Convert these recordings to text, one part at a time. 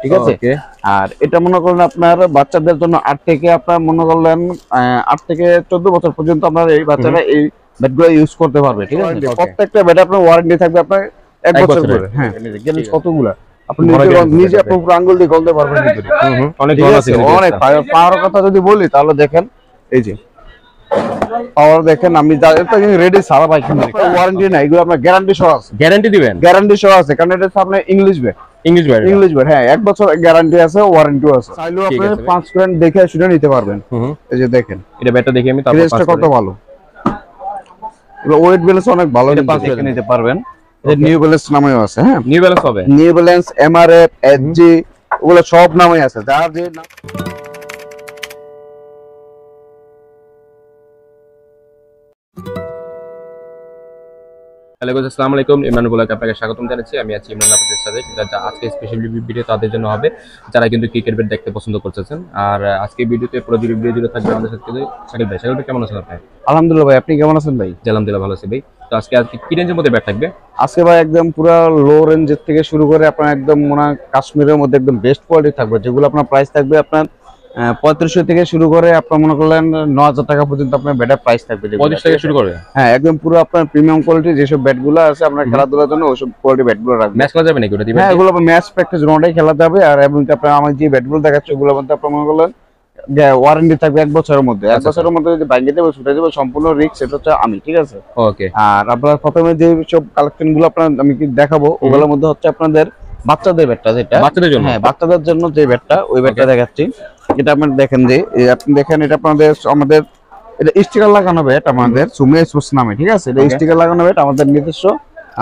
ঠিক আছে। আর এটা মনে করেন আপনার বাচ্চাদের জন্য 8 থেকে আপনার মনে করলেন 8 থেকে 14 বছর পর্যন্ত আপনার এই বাচ্চারা এই ব্যাটগুলো ইউজ করতে পারবে। ঠিক আছে, প্রত্যেকটা ব্যাট আপনার ওয়ারেন্টি থাকবে আপনার 1 বছর করে। হ্যাঁ, গ্যারেন্টি কতগুলা আপনি নিজে আপনি পুরো আঙ্গুল দিয়ে গলতে পারবেন ভিতরে। অনেক ভালো আছে, অনেক পাওয়ার কথা যদি বলি তাহলে দেখেন এই যে পাওয়ার দেখেন, আমি এটা রেডি সারা ভাই, কিন্তু ওয়ারেন্টি না, এগুলো আপনার গ্যারান্টি সহ আছে। গ্যারান্টি দিবেন? গ্যারান্টি সহ আছে, কারণ এটা সামনে ইংলিশ ব্যাট। ইংলিশ ব্যাট, হ্যাঁ, 1 বছর গ্যারান্টি আছে, ওয়ারেন্টিও আছে। চাইলেও আপনি 5 গ্রাম দেখে শুনে নিতে পারবেন। এই যে দেখেন এটা ব্যাটটা দেখি আমি, তারপর কত ভালো, এগুলো ওয়েট ব্যালেন্স অনেক ভালো, দেখে নিতে পারবেন। এই নিউ ব্যালেন্স নামেও আছে। হ্যাঁ, নিউ ব্যালেন্স হবে, নিউ ব্যালেন্স, এমআরএফ, এসজি, ওগুলো সব নামেই আছে। যার যে হ্যালো গাইস, আসসালামু আলাইকুম। ইমরান ব্লগে আপনাকে স্বাগতম জানাচ্ছি। আমি আছি ইমরান আপনাদের সাথে। কিন্তু আজকে স্পেশাল ভিডিও তাদের জন্য হবে যারা কিন্তু ক্রিকেট ব্যাট দেখতে পছন্দ করতেছেন। আর আজকে ভিডিওতে পুরো ভিডিও জুড়ে থাকবে আমাদের সাথে শাকিল ভাই। শাকিল ভাই কেমন আছেন আপনি? আলহামদুলিল্লাহ ভাই, আপনি কেমন আছেন ভাই? আলহামদুলিল্লাহ ভালো আছি ভাই। তো আজকে কি রেঞ্জের মধ্যে ব্যাট থাকবে? আজকে ভাই একদম পুরো লো রেঞ্জের থেকে শুরু করে আপনার একদম মনে কাশ্মীরের মধ্যে একদম বেস্ট কোয়ালিটি থাকবে, যেগুলো আপনার প্রাইস থাকবে আপনার 3500 থেকে শুরু করে আপনার মনে করলেন 9000 টাকা পর্যন্ত আপনার ব্যাটের প্রাইস থাকবে। 35 থেকে শুরু করে? হ্যাঁ, একদম পুরো আপনার প্রিমিয়াম কোয়ালিটি যেসব ব্যাটগুলো আছে আপনার খেলাধুলার জন্য ওইসব কোয়ালিটি ব্যাটগুলো রাখবেন। ম্যাচ খেলা যাবে নাকি ওটা দিবেন? হ্যাঁ, এগুলো ম্যাচ প্র্যাকটিস রোডে খেলা যাবে। আর এবং আপনার আমার যে ব্যাটগুলো দেখাচ্ছে ওগুলো মধ্যে আপনার মনে করলেন ওয়ারেন্টি থাকবে 1 বছরের মধ্যে। 1 বছরের মধ্যে যদি ভাঙিয়ে দেবে ছুটে যাবে, সম্পূর্ণ রিস্ক সেটা হচ্ছে আমি। ঠিক আছে, ওকে। আর আপনার প্রথমে যে সব কালেকশন গুলো আপনার আমি কি দেখাবো ওগুলোর মধ্যে হচ্ছে আপনাদের বাচ্চাদের ব্যাটটা, যেটা বাচ্চাদের জন্য। হ্যাঁ, বাচ্চাদের জন্য যে ব্যাটটা, ওই ব্যাটটা দেখাচ্ছি। এটা আপনারা দেখেন যে আপনি দেখেন এটা আপনাদের আমাদের এটা স্টিকার লাগানো ব্যাট আমাদের সুমি স্পোর্টস নামে। ঠিক আছে, এটা স্টিকার লাগানো ব্যাট আমাদের নিজস্ব।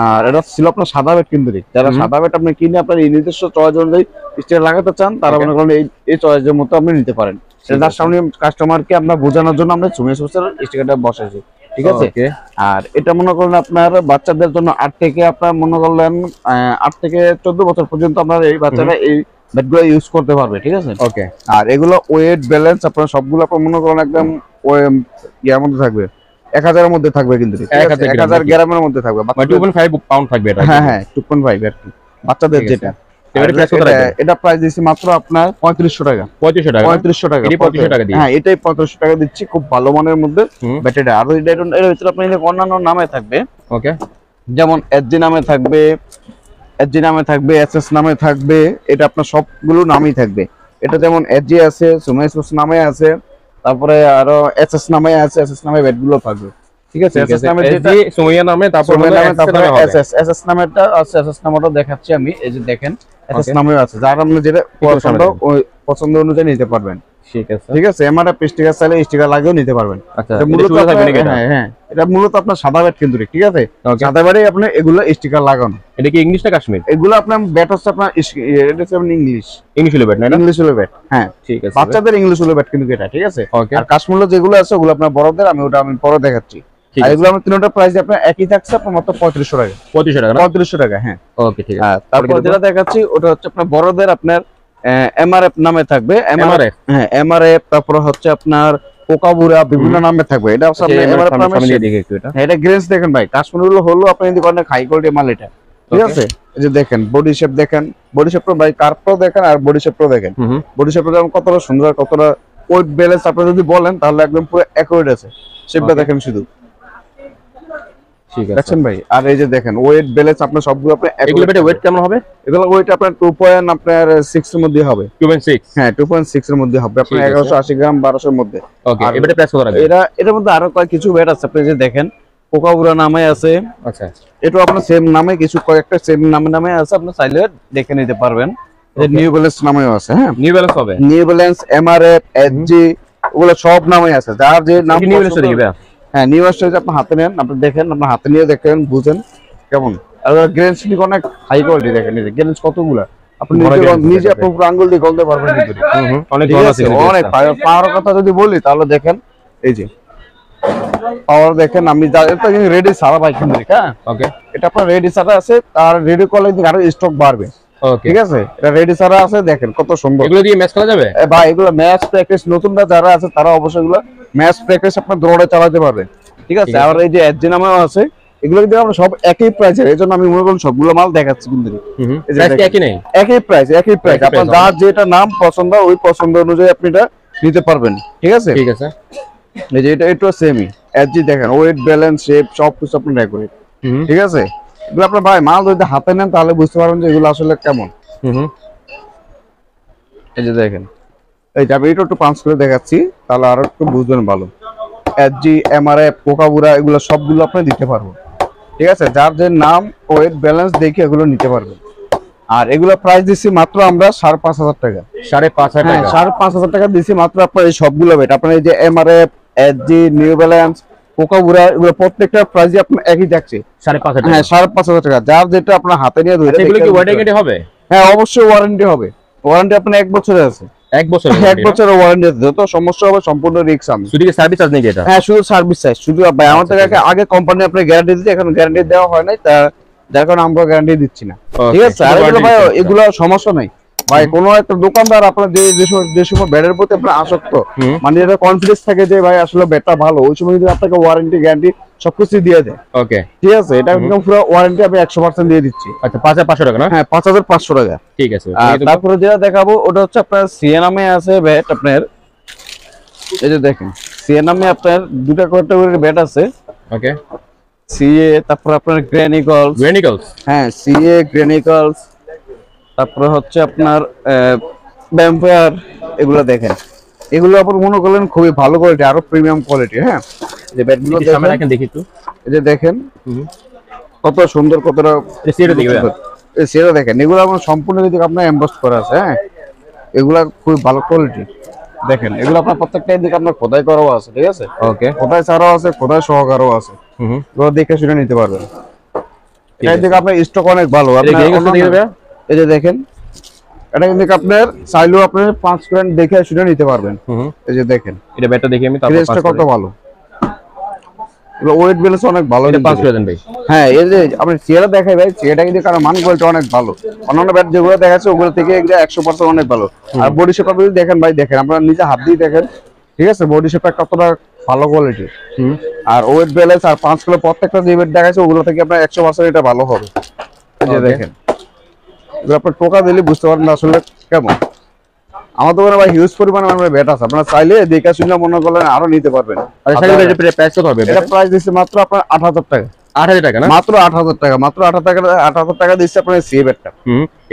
আর এটা ছিল আপনার সাদা ব্যাট, কিন্তু যারা সাদা ব্যাট আপনি কিনে আপনার এই নিজস্ব চয়েস অনুযায়ী স্টিকার লাগাতে চান তারা মনে করেন এই চয়েসের মতো আপনি নিতে পারেন। তার সামনে কাস্টমারকে আমরা বোঝানোর জন্য আমরা সুমি স্পোর্টসের স্টিকারটা বসাইছি। ঠিক আছে, আর এটা মনে করেন আপনার বাচ্চাদের জন্য 8 থেকে আপনার মনে করলেন 8 থেকে 14 বছর পর্যন্ত আপনার এই বাচ্চারা এই ব্যাটগুলো ইউজ করতে পারবে। ঠিক আছে, ওকে। আর এগুলো ওয়েট ব্যালেন্স আপনার সবগুলো আপনার মনে করেন একদম ইয়ার মধ্যে থাকবে, 1000 এর মধ্যে থাকবে, কিন্তু 1000 গ্রামের মধ্যে থাকবে, 2.5 পাউন্ড থাকবে এটা। হ্যাঁ হ্যাঁ, 2.5 আর কি বাচ্চাদের যেটা। এটা প্রাইস দিচ্ছি মাত্র আপনার 3500 টাকা। 3500 টাকা? 3500 টাকা। 3500 টাকা দিয়ে? হ্যাঁ, এটাই 3500 টাকা দিচ্ছি, খুব ভালো মানের মধ্যে ব্যাটারিটা। আর এর ভিতরে আপনার অন্যান্য নামে থাকবে। ওকে, যেমন এসজি নামে থাকবে, এসএস নামে থাকবে, এটা আপনার সবগুলো নামই থাকবে। এটা যেমন এসজি আছে, সুমি স্পোর্টস নামে আছে, তারপরে আরো এসএস নামে আছে, এসএস নামে ব্যাটগুলো থাকবে। ঠিক আছে, এসএস নামে যেটা সুমিয়া নামে, তারপরে এসএস নামেরটা আছে, এসএস নামটা দেখাচ্ছি আমি। এই যে দেখেন এসএস নামেও আছে, যার আপনি যেটা পছন্দ অনুযায়ী নিতে পারবেন। ঠিক আছে, এমআরএফ স্টিকার চাইলে স্টিকার লাগিয়েও নিতে পারবেন। আচ্ছা, হ্যাঁ, এটা মূলত আপনার সাদা ব্যাট, কিন্তু ঠিক আছে, সাদা ব্যাটে আপনি এগুলো স্টিকার লাগানো। এটা কি ইংলিশ না কাশ্মীর? এগুলো আপনার ব্যাট হচ্ছে আপনার এটা হচ্ছে ইংলিশ হলো ব্যাট না? ইংলিশ হলো ব্যাট। হ্যাঁ, ঠিক আছে, বাচ্চাদের ইংলিশ হলো ব্যাট কিন্তু এটা। ঠিক আছে, আর কাশ্মীর যেগুলো আছে ওগুলো আপনার বড়দের, আমি পরে দেখাচ্ছি। আর এগুলো আমার তিনটা প্রাইস আপনার একই থাকছে, আপনার মাত্র 3500 টাকা। 3500 টাকা। হ্যাঁ, ওকে, ঠিক আছে। তারপর যেটা দেখাচ্ছি ওটা হচ্ছে আপনার বড়দের আপনার এমআরএফ নামে থাকবে। এমআরএফ, হ্যাঁ, এমআরএফ। তারপর হচ্ছে আপনার কোকাবুরা, বিভিন্ন নামে থাকবে। এটা হচ্ছে আপনার এমআরএফ নামে। এটা গ্রেন্স দেখেন ভাই, কাশ্মীর হলো আপনি যদি করেন হাই কোয়ালিটি মাল এটা। ঠিক আছে, এই যে দেখেন বডি শেপ দেখেন, বডি শেপটা ভাই কার্ভটাও দেখেন আর বডি শেপটাও দেখেন। বডি শেপটা যেমন কতটা সুন্দর, কতটা ওয়েট ব্যালেন্স আপনি যদি বলেন তাহলে একদম পুরো অ্যাকুরেট আছে। শেপটা দেখেন শুধু, ঠিক আছে দেখছেন ভাই। আর এই যে দেখেন ওয়েট ব্যালেন্স আপনার সবগুলো আপনার এগুলো বেটে ওয়েট কেমন হবে? এগুলো ওয়েট আপনার 2.6 এর মধ্যে হবে। 2.6? হ্যাঁ, 2.6 এর মধ্যে হবে আপনার 1180 গ্রাম 1200 এর মধ্যে। ওকে, এবারে প্রেস করা যাবে। এটার মধ্যে আরো কিছু ব্যাট আছে, আপনি যে দেখেন কোকাবুরা নামে আছে। আচ্ছা, এটা আপনার সেম নামে কিছু কয়েকটা সেম নামে আছে, আপনি চাইলে দেখে নিতে পারবেন। নিউ ব্যালেন্স নামেও আছে। হ্যাঁ, নিউ ব্যালেন্স হবে, নিউ ব্যালেন্স, এমআরএফ, এসজি, ওগুলো সব নামে আছে, যার যে নাম। নিউ ব্যালেন্স দিবে? হ্যাঁ, নিউ ব্যালেন্স আপনি হাতে নেন, আপনি দেখেন, আপনার হাতে নিয়ে দেখেন, বুঝেন কেমন। আর গ্রেন্স অনেক হাই কোয়ালিটি, দেখেন এই যে গ্রেন্স কতগুলা, আপনি নিজে আপনি পুরো আঙ্গুল দিয়ে গলতে পারবেন ভিতরে। অনেক ভালো আছে। অনেক পাওয়ার কথা যদি বলি তাহলে দেখেন এই যে পাওয়ার দেখেন, আমি এটা রেডি সারা ভাই, কিন্তু হ্যাঁ, ওকে, এটা আপনার রেডি সারা আছে। আর রেডি করলে আরো স্টক বাড়বে। ঠিক আছে, এটা রেডি সারা আছে, দেখেন কত সুন্দর। এগুলো দিয়ে ম্যাচ খেলা যাবে ভাই? এগুলো ম্যাচ প্র্যাকটিস, নতুনরা যারা আছে তারা অবশ্যই এগুলো ম্যাচ প্র্যাকটিস আপনার দৌড়ে চালাতে পারবে। ঠিক আছে, আর এই যে এসজি নামেও আছে, এগুলো কিন্তু আমরা সব একই প্রাইসের, এজন্য আমি মনে করি সবগুলো মাল দেখাচ্ছি কিন্তু একই প্রাইস আপনার যার যেটা নাম পছন্দ ওই পছন্দ অনুযায়ী আপনি এটা নিতে পারবেন। ঠিক আছে, এই যে এটা একটু সেমই এসজি দেখেন, ওয়েট ব্যালেন্স শেপ সব কিছু আপনি রেকর্ড। ঠিক আছে, এগুলো আপনার ভাই মাল যদি হাতে নেন তাহলে বুঝতে পারবেন যে এগুলো আসলে কেমন। এই যে দেখেন, এই যে আমি এটা একটু পাঁচ করে দেখাচ্ছি তাহলে আরো একটু বুঝবেন ভালো। এসজি এমআরএফ পোকাবুরা এগুলো সবগুলো আপনি দিতে পারবো। ঠিক আছে, যার যে নাম ওয়েট ব্যালেন্স দেখে এগুলো নিতে পারবেন। আর এগুলো প্রাইস দিচ্ছি মাত্র আমরা 5,500 টাকা। 5,500 টাকা? 5,500 টাকা দিচ্ছি মাত্র আপনার এই সবগুলো বেট। আপনার এই যে এমআরএফ, এসজি, নিউ ব্যালেন্স, পোকাবুরা এগুলো প্রত্যেকটা প্রাইস আপনার একই থাকছে 5,500 টাকা। 5,500 টাকা। যার যেটা আপনার হাতে নিয়ে ধরে এগুলো কি ওয়ারেন্টি হবে? হ্যাঁ অবশ্যই ওয়ারেন্টি হবে। ওয়ারেন্টি আপনার 1 বছরের আছে। 1 বছর? 1 বছরের ওয়ারেন্টি আছে, যত সমস্যা হবে সম্পূর্ণ রিস্ক আমি। শুধু কি সার্ভিস চার্জ নাকি এটা? হ্যাঁ শুধু সার্ভিস চার্জ। শুধু ভাই আমাদের আগে কোম্পানি আপনি গ্যারান্টি দিতে, এখন গ্যারান্টি দেওয়া হয় নাই, তা যার কারণে আমরা গ্যারান্টি দিচ্ছি না। ঠিক আছে, আর এগুলো ভাই এগুলো সমস্যা নাই ভাই। কোন একটা দোকানদার আপনার যে সময় ব্যাটের প্রতি আপনার আসক্ত, মানে এটা কনফিডেন্স থাকে যে ভাই আসলে ব্যাটটা ভালো, ওই সময় যদি আপনাকে ওয়ারেন্টি গ্যারান্টি সবকিছু দিয়ে দেয়। ওকে ঠিক আছে, এটা একদম পুরো ওয়ারেন্টি আমি 100% দিয়ে দিচ্ছি। আচ্ছা 5,500 টাকা না? হ্যাঁ 5,500 টাকা। ঠিক আছে, তারপরে যেটা দেখাবো ওটা হচ্ছে আপনার সিএ নামে আছে ব্যাট আপনার। এই যে দেখেন সিএ নামে আপনার দুটো ক্যাটাগরির ব্যাট আছে। ওকে, সিএ, তারপর আপনার গ্রেনিকলস। হ্যাঁ সিএ, গ্রেনিকলস, তারপরে হচ্ছে আপনার ভ্যাম্পায়ার। এগুলো দেখেন, এগুলো আপনার মনে করলেন খুবই ভালো কোয়ালিটি, আরো প্রিমিয়াম কোয়ালিটি। হ্যাঁ যে ব্যাটগুলো দেখেন, দেখি একটু, এই যে দেখেন কত সুন্দর, কতটা সেটা দেখেন। এগুলো আমার সম্পূর্ণ যদি আপনার এমবস করা আছে। হ্যাঁ এগুলা খুবই ভালো কোয়ালিটি। দেখেন এগুলো আপনার প্রত্যেকটা দিকে আপনার খোদাই করাও আছে। ঠিক আছে, ওকে, খোদাই ছাড়াও আছে, খোদাই সহকারও আছে। এগুলো দেখে শুনে নিতে পারবেন। এর দিকে আপনার স্টক অনেক ভালো। এই যে দেখেন, এটা কিন্তু আপনার চাইলেও আপনি 5 পয়েন্ট দেখে শুনে নিতে পারবেন। এই যে দেখেন, এটা ব্যাটটা দেখি আমি, তারপর কত ভালো, এগুলো ওয়েট ব্যালেন্স অনেক ভালো। এটা 5 করে দেন ভাই। হ্যাঁ এই যে আপনি চেয়ারটা দেখাই ভাই, চেয়ারটা কিন্তু কারণ মান কোয়ালিটি অনেক ভালো। অন্যান্য ব্যাট যেগুলো দেখাচ্ছে ওগুলো থেকে এগুলো 100% অনেক ভালো। আর বডি শেপটা যদি দেখেন ভাই, দেখেন আপনারা নিজে হাত দিয়ে দেখেন। ঠিক আছে, বডি শেপটা কতটা ভালো কোয়ালিটি। আর ওয়েট ব্যালেন্স আর 5 কিলো প্রত্যেকটা যে ব্যাট দেখাচ্ছে ওগুলো থেকে আপনার 100% এটা ভালো হবে। এই যে দেখেন, এগুলো আপনার টোকা দিলে বুঝতে পারবেন আসলে কেমন। আমার দোকানে ভাই হিউজ পরিমাণে আমরা ব্যাট আছে, আপনারা চাইলে দেখা শুনে মনে করলেন আরো নিতে পারবেন। প্রাইস কত হবে? এটা প্রাইস দিচ্ছে মাত্র আপনার 8,000 টাকা। 8,000 টাকা না? মাত্র 8,000 টাকা, মাত্র 8,000 টাকা দিচ্ছে আপনার সি ব্যাটটা।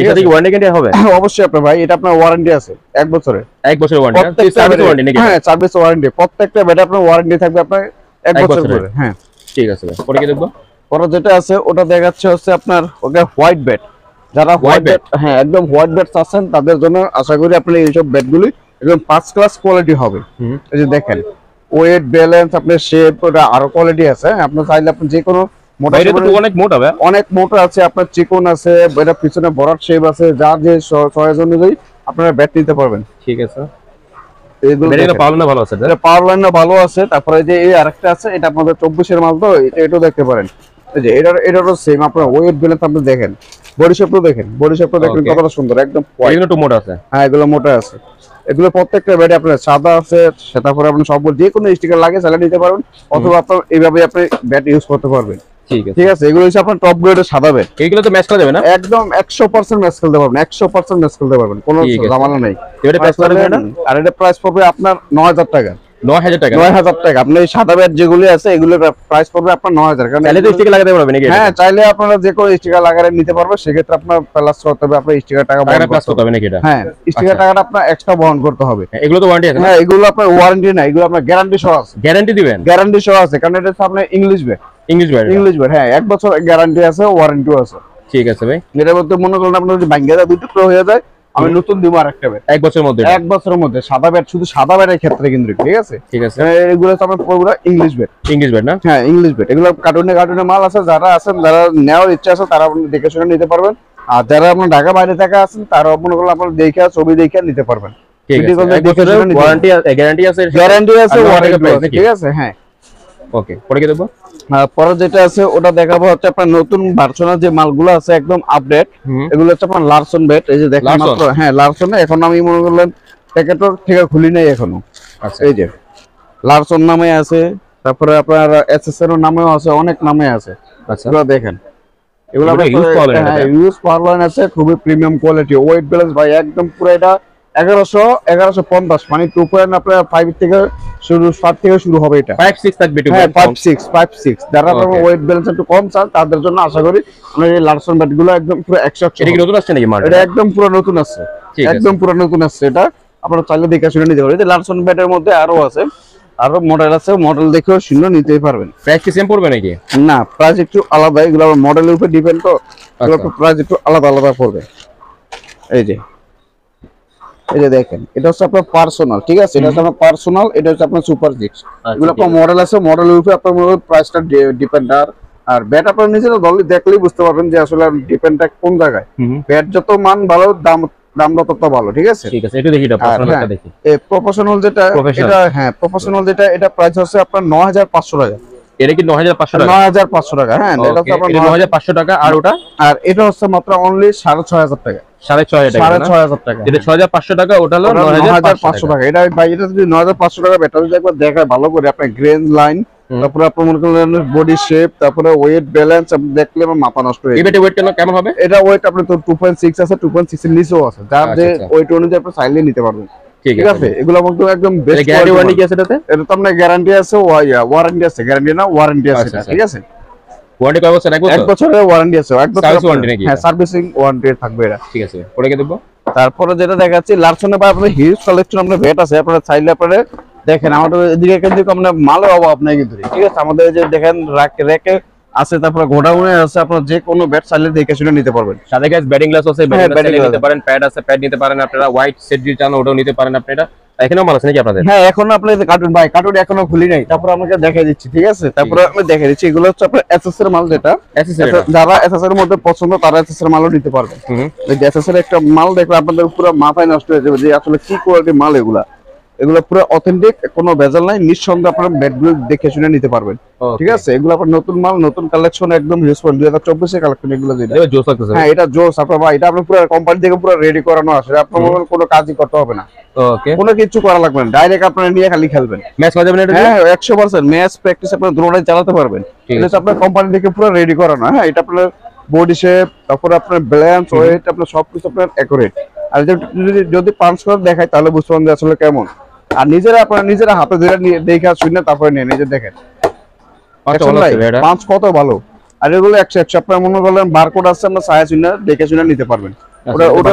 এটা কি ওয়ারেন্টি গ্যারান্টি হবে? অবশ্যই আপনার ভাই, এটা আপনার ওয়ারেন্টি আছে 1 বছরের। 1 বছরের ওয়ারেন্টি, সার্ভিস ওয়ারেন্টি নাকি? হ্যাঁ সার্ভিস ওয়ারেন্টি, প্রত্যেকটা ব্যাটে আপনার ওয়ারেন্টি থাকবে আপনার 1 বছর করে। হ্যাঁ ঠিক আছে ভাই, পরে কি দেখবো? পরে যেটা আছে ওটা দেখাচ্ছে হচ্ছে আপনার ওকে হোয়াইট ব্যাট। যারা হোয়াইট ব্যাট, হ্যাঁ একদম হোয়াইট ব্যাট চাচ্ছেন তাদের জন্য আশা করি আপনার এইসব ব্যাটগুলি একদম 5 ক্লাস কোয়ালিটি হবে। এই যে দেখেন ওয়েট ব্যালেন্স আপনার শেপ ওটা আরো কোয়ালিটি আছে। আপনি চাইলে আপনি যে কোনো মোটা, এটা তো অনেক মোটা হবে, অনেক মোটা আছে, আপনার চিকন আছে, এটা পিছনে বড় শেপ আছে, যার যে চয়েস অনুযায়ী আপনারা ব্যাট নিতে পারবেন। ঠিক আছে, এগুলো পাওয়ার লাইন ভালো আছে, এটা পাওয়ার লাইন ভালো আছে। তারপরে যে এই আরেকটা আছে, এটা আপনাদের 24 এর মাল, তো এটাও দেখতে পারেন। এই যে এটারও সেম আপনার ওয়েট ব্যালেন্স আপনি দেখেন, বডি শেপটা দেখেন, বডি শেপটা দেখেন কতটা সুন্দর, একদম এগুলো একটু মোটা আছে। হ্যাঁ এগুলো মোটা আছে। এগুলো প্রত্যেকটা ব্যাটে আপনার সাদা আছে, তারপরে আপনি সব যে কোনো স্টিকার লাগে চালিয়ে নিতে পারবেন, অথবা আপনার এইভাবে আপনি ব্যাট ইউজ করতে পারবেন। ঠিক আছে, এগুলো হচ্ছে আপনার টপ গ্রেডের সাদা ব্যাট। এগুলো তো ম্যাচ করা যাবে না? একদম 100% ম্যাচ খেলতে পারবেন, 100% ম্যাচ খেলতে পারবেন, কোনো ঝামেলা নাই। এটা প্রাইস কত হবে? আর এটা প্রাইস পড়বে আপনার 9,000 টাকা। 9,000 টাকা? 9,000 টাকা। আপনি এই সাদা ব্যাট যেগুলো আছে এগুলোর প্রাইস পড়বে আপনার 9,000। কারণ চাইলে তো স্টিকার লাগাতে পারবেন নাকি? হ্যাঁ চাইলে আপনারা যে কোনো স্টিকার লাগারে নিতে পারবেন, সেক্ষেত্রে আপনার প্লাস করতে হবে, আপনার স্টিকার টাকা বহন করতে হবে নাকি? এটা হ্যাঁ স্টিকার টাকাটা আপনার এক্সট্রা বহন করতে হবে। এগুলো তো ওয়ারেন্টি আছে? হ্যাঁ এগুলো আপনার ওয়ারেন্টি না, এগুলো আপনার গ্যারান্টি সহ আছে। গ্যারান্টি দিবেন? গ্যারান্টি সহ আছে, কারণ এটা আপনার ইংলিশ ব্যাট। ইংলিশ ব্যাট হ্যাঁ 1 বছর গ্যারান্টি আছে, ওয়ারেন্টিও আছে। ঠিক আছে ভাই, এটার মধ্যে মনে করেন আপনার যদি ভাঙ্গা যায়, দুই টুকরো হয়ে যায়, আমি নতুন দিব আরেকটা ব্যাট 1 বছরের মধ্যে। 1 বছরের মধ্যে সাদা ব্যাট, শুধু সাদা ব্যাটের ক্ষেত্রে কিন্তু। ঠিক আছে, ঠিক আছে, এগুলো তো আপনার পুরো ইংলিশ ব্যাট। ইংলিশ ব্যাট না? হ্যাঁ ইংলিশ ব্যাট। এগুলো কার্টুনে মাল আছে, যারা আছেন যারা নেওয়ার ইচ্ছা আছে তারা আপনি দেখে শুনে নিতে পারবেন। আর যারা আপনার ঢাকা বাইরে থেকে আছেন তারা মনে করলে আপনার দেখে ছবি দেখে নিতে পারবেন। ঠিক আছে, 1 বছরের ওয়ারেন্টি, গ্যারান্টি আছে, ওয়ারেন্টি আছে। ঠিক আছে, হ্যাঁ ওকে। পরে কি দেখবো? পরে যেটা আছে ওটা দেখাবো হচ্ছে আপনার নতুন ভার্সনের যে মালগুলো আছে একদম আপডেট, এগুলো হচ্ছে আপনার লারসন ব্যাট। এই যে দেখেন মাত্র, হ্যাঁ লারসন, এখন আমি মনে করলেন প্যাকেটর থেকে খুলি নাই এখনো। আচ্ছা এই যে লারসন নামে আছে, তারপরে আপনার এসএসআর এর নামেও আছে, অনেক নামে আছে। আচ্ছা এগুলো দেখেন, এগুলো এগুলো use পাওয়া যায় না এটাতে? ইউজ পাওয়ার লাইন আছে, খুবই প্রিমিয়াম কোয়ালিটি। ওয়েট ব্যালেন্স ভাই একদম পুরো এটা 1150, মানে 2 আপনার 5 থেকে শুরু, 7 থেকে শুরু হবে এটা। 5-6 থাকবে একটু হ্যাঁ, কম। 5-6 যারা Okay. ওয়েট ব্যালেন্স একটু কম চান তাদের জন্য আশা করি আমরা এই লারসন ব্যাট গুলো একদম পুরো 100 এটা কি নতুন আসছে নাকি মার্কেটে? এটা একদম পুরো নতুন আছে, ঠিক আছে। একদম পুরো নতুন আছে। এটা আপনারা চাইলে দেখে শুনে নিতে পারবেন। এই লারসন ব্যাটের মধ্যে আরো আছে, আরো মডেল আছে, মডেল দেখেও শুনে নিতেই পারবেন। প্রাইস কি সেম পড়বে নাকি? না, প্রাইস একটু আলাদা, এগুলো মডেলের উপর ডিপেন্ড, তো এগুলো প্রাইস একটু আলাদা আলাদা পড়বে। এই যে দেখেন, এটা হচ্ছে আপনার পার্সোনাল, ঠিক আছে? এটা হচ্ছে আপনার পার্সোনাল, এটা হচ্ছে আপনার সুপার 6। এগুলো আপনার মডেল আছে, মডেলের উপর আপনার প্রাইসটা ডিপেন্ড। আর ব্যাট আপনার নিজেরা দেখলেই বুঝতে পারবেন যে আসলে ডিপেন্ডটা কোন জায়গায়। ব্যাট যত মান ভালো, দাম তত ভালো, ঠিক আছে? ঠিক আছে, এটা দেখি, এটা পার্সোনালটা দেখি। এই প্রফেশনাল যেটা, এটা হ্যাঁ প্রফেশনাল যেটা, এটা প্রাইস হচ্ছে আপনার 9500 টাকা। এটা কি 9500 টাকা? 9500 টাকা, হ্যাঁ। এটা হচ্ছে আপনার 9500 টাকা। আর ওটা? আর এটা হচ্ছে মাত্র অনলি 6500 টাকা। 6500 টাকা, 6500 টাকা। এটা 6500 টাকা, ওটা হলো 9500 টাকা। এটা ভাই, এটা যদি 9500 টাকা ব্যাটারি যদি একবার দেখায় ভালো করে, আপনার গ্রেন লাইন, তারপরে আপনার মনে করেন বডি শেপ, তারপরে ওয়েট ব্যালেন্স দেখলে আমার মাথা নষ্ট হয়ে এই যায়। বেটে ওয়েট কেমন হবে? এটা ওয়েট আপনার তো 2.6 আছে, 2.6 এর নিচেও আছে, যার যে ওয়েট অনুযায়ী আপনি চাইলে নিতে পারবেন, ঠিক আছে? এগুলো কিন্তু একদম বেস্ট। গ্যারান্টি ওয়ারেন্টি কি আছে এটাতে? এটা তো আপনার গ্যারান্টি আছে, ওয়ারেন্টি আছে, গ্যারান্টি না ওয়ারেন্টি আছে, ঠিক আছে? ওয়ারেন্টি কয় বছর? 1 বছরের ওয়ারেন্টি আছে, 1 বছর সার্ভিস ওয়ারেন্টি নাকি? হ্যাঁ, সার্ভিসিং ওয়ারেন্টি থাকবে এটা, ঠিক আছে। পরে কি দেখবো? তারপরে যেটা দেখাচ্ছি লারসনে বা আপনার হিউজ কালেকশন, আপনার ভেট আছে, আপনারা চাইলে আপনারা দেখেন। আমাদের এদিকে কিন্তু আপনার মালের অভাব নাই কিন্তু, ঠিক আছে? আমাদের যে দেখেন রেকে আছে, তারপরে গোডাউনে আছে, আপনারা যে কোনো ব্যাট চাইলে দেখে শুনে নিতে পারবেন। সাথে গাইস ব্যাটিং গ্লাস আছে, ব্যাটিং গ্লাস batting নিতে পারেন, প্যাড আছে, প্যাড নিতে পারেন আপনারা। হোয়াইট সেট যদি চান ওটাও নিতে পারেন আপনারা। এখানেও মাল আছে নাকি আপনাদের? হ্যাঁ, এখনো আপনাদের কার্টুন ভাই, কার্টুন এখনো খুলি নাই, তারপর আমাকে দেখাই দিচ্ছি, ঠিক আছে? তারপরে আমি দেখাই দিচ্ছি, এগুলো হচ্ছে আপনার এসএস এর মাল, যেটা যারা এসএস এর মধ্যে পছন্দ তারা এসএস এর মালও নিতে পারবে। এই এসএস এর একটা মাল দেখলে আপনাদের পুরো মাথায় নষ্ট হয়ে যাবে যে আসলে কি কোয়ালিটির মাল এগুলা। এগুলো পুরো অথেন্টিক, কোনো ভেজাল নাই, নিঃসন্দেহে আপনারা ব্যাটগুলো দেখে শুনে নিতে পারবেন, ঠিক আছে? এগুলো আপনার নতুন মাল, নতুন কালেকশন, একদম ইউজফুল 2024 এর কালেকশন এগুলো। এটা জোস লাগতেছে। হ্যাঁ, এটা জোস আপনার ভাই, এটা আপনার পুরো কোম্পানি থেকে পুরো রেডি করানো আছে, আপনার কোনো কাজই করতে হবে না, ওকে, কোনো কিছু করা লাগবে না, ডাইরেক্ট আপনারা নিয়ে খালি খেলবেন। ম্যাচ করা যাবে না এটা? হ্যাঁ, 100% ম্যাচ প্র্যাকটিস আপনারা দুটোটাই চালাতে পারবেন। এটা হচ্ছে আপনার কোম্পানি থেকে পুরো রেডি করানো। হ্যাঁ, এটা আপনার বডি শেপ, তারপর আপনার ব্যালেন্স, ওয়েট, আপনার সবকিছু আপনার অ্যাকুরেট। আর যদি পাঞ্চ করে দেখায় তাহলে বুঝতে পারবেন যে আসলে কেমন। আর আপনারা নিজেরা হাতে ধরে দেখে শুনে তারপরে নিয়ে নিজে দেখেন পাঞ্চ কত ভালো। আর এগুলো 100 আপনার মনে করলেন বারকোড আছে, আপনার ছায়া চিহ্ন দেখে শুনে নিতে পারবেন। ওটা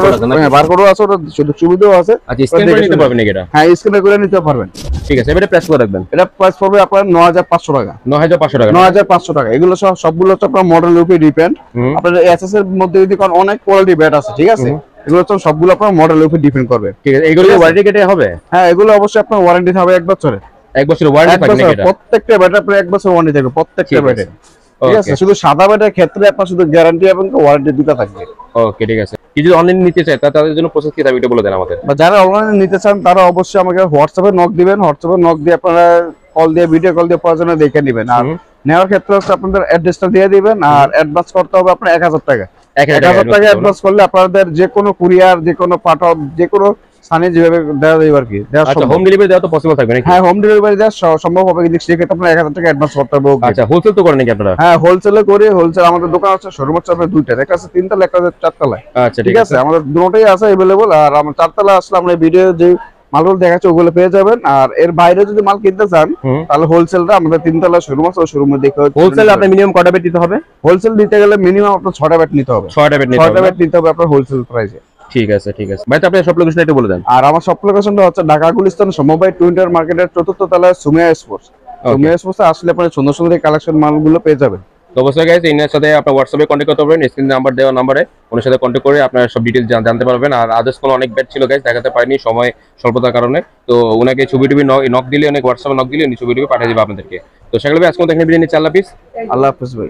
বারকোডও আছে, ওটা সুবিধাও আছে। আচ্ছা, স্ক্যান করে নিতে পারবেন নাকি এটা? হ্যাঁ, স্ক্যান করে নিতে পারবেন, ঠিক আছে। এবারে প্রেস করে রাখবেন। এটা প্রাইস পড়বে আপনার 9500 টাকা। 9500 টাকা। 9500 টাকা। এগুলো সবগুলো হচ্ছে আপনার মডেলের উপরে ডিপেন্ড। আপনার এসএস এর মধ্যে যদি কোন অনেক কোয়ালিটি ব্যাট আছে, ঠিক আছে? এগুলো তো সবগুলো আপনার মডেলের উপর ডিপেন্ড করবে, ঠিক আছে। এগুলো ওয়ারেন্টি কেটে হবে? হ্যাঁ, এগুলো অবশ্যই আপনার ওয়ারেন্টি থাকবে 1 বছরের। 1 বছরের ওয়ারেন্টি থাকবে নাকি এটা? প্রত্যেকটা ব্যাটে আপনার 1 বছর ওয়ারেন্টি থাকবে, প্রত্যেকটা ব্যাটে, ঠিক আছে? শুধু সাদা ব্যাটের ক্ষেত্রে আপনার শুধু গ্যারান্টি এবং ওয়ারেন্টি দুটো থাকবে। ওকে, ঠিক আছে। কি যদি অনলাইন নিতে চায় তাদের জন্য প্রসেস কি থাকবে এটা বলে দেন আমাদের। বা যারা অনলাইনে নিতে চান তারা অবশ্যই আমাকে হোয়াটসঅ্যাপে নক দিবেন। হোয়াটসঅ্যাপে নক দিয়ে আপনারা কল দিয়ে, ভিডিও কল দিয়ে প্রয়োজনে দেখে নেবেন। আর নেওয়ার ক্ষেত্রে হচ্ছে আপনাদের অ্যাড্রেসটা দিয়ে দিবেন, আর অ্যাডভান্স করতে হবে আপনার 1000 টাকা। 1000 টাকা অ্যাডভান্স করলে আপনাদের যে কোনো কুরিয়ার, যে কোনো পাঠাও, যে কোনো স্থানে যেভাবে দেওয়া যাবে আর কি। আচ্ছা, হোম ডেলিভারি দেওয়া তো পসিবল থাকবে নাকি? হ্যাঁ, হোম ডেলিভারি দেওয়া সম্ভব হবে, কিন্তু সেক্ষেত্রে আপনার 1000 টাকা অ্যাডভান্স করতে হবে। আচ্ছা, হোলসেল তো করেন নাকি আপনারা? হ্যাঁ, হোলসেলে করি। হোলসেল আমাদের দোকান আছে, শোরুম আছে আপনার দুইটা, একটা আছে 3 তলা, একটা আছে 4 তলায়। আচ্ছা, ঠিক আছে, আমাদের দুটোই আছে अवेलेबल। আর আমার 4 তলা আসলে আমরা ভিডিও যে মালগুলো দেখাচ্ছি ওগুলো পেয়ে যাবেন। আর এর বাইরে যদি মাল কিনতে চান তাহলে হোলসেলটা আমাদের 3 তলা শোরুম আছে, ওই শোরুমে দেখে। হোলসেল আপনি মিনিমাম কয়টা বেট দিতে হবে? হোলসেল দিতে গেলে মিনিমাম আপনার 6টা ব্যাট নিতে হবে। 6টা বেট নিতে হবে আপনার হোলসেল প্রাইসে। ঠিক আছে, ঠিক আছে ভাই। তো আপনি সব লোকেশন একটু বলে দেন। আর আমার সব লোকেশনটা হচ্ছে ঢাকা গুলিস্তান সমবায় টুইন্টার মার্কেটের 4র্থ তলায় সুমিয়া স্পোর্টস। সুমিয়া স্পোর্টসে আসলে আপনি সুন্দর সুন্দর কালেকশন মালগুলো পেয়ে যাবেন। তো অবশ্যই গাইস, ইনার সাথে আপনার হোয়াটসঅ্যাপে কন্ট্যাক্ট করতে পারবেন, স্ক্রিন নাম্বার দেওয়া নম্বরে ওনার সাথে কন্ট্যাক্ট করে আপনার সব ডিটেইলস জানতে পারবেন। আর আদার্স কোনো অনেক ব্যাট ছিল গাইস, দেখাতে পারিনি সময় স্বল্পতার কারণে। তো ওনাকে ছবি টবি নক দিলে, অনেক হোয়াটসঅ্যাপে নক দিলে উনি ছবি টবি পাঠিয়ে দেবে আপনাদেরকে। তো সেগুলো আজকে দেখেন ভিডিও নিয়ে। আল্লাহ হাফেজ ভাই।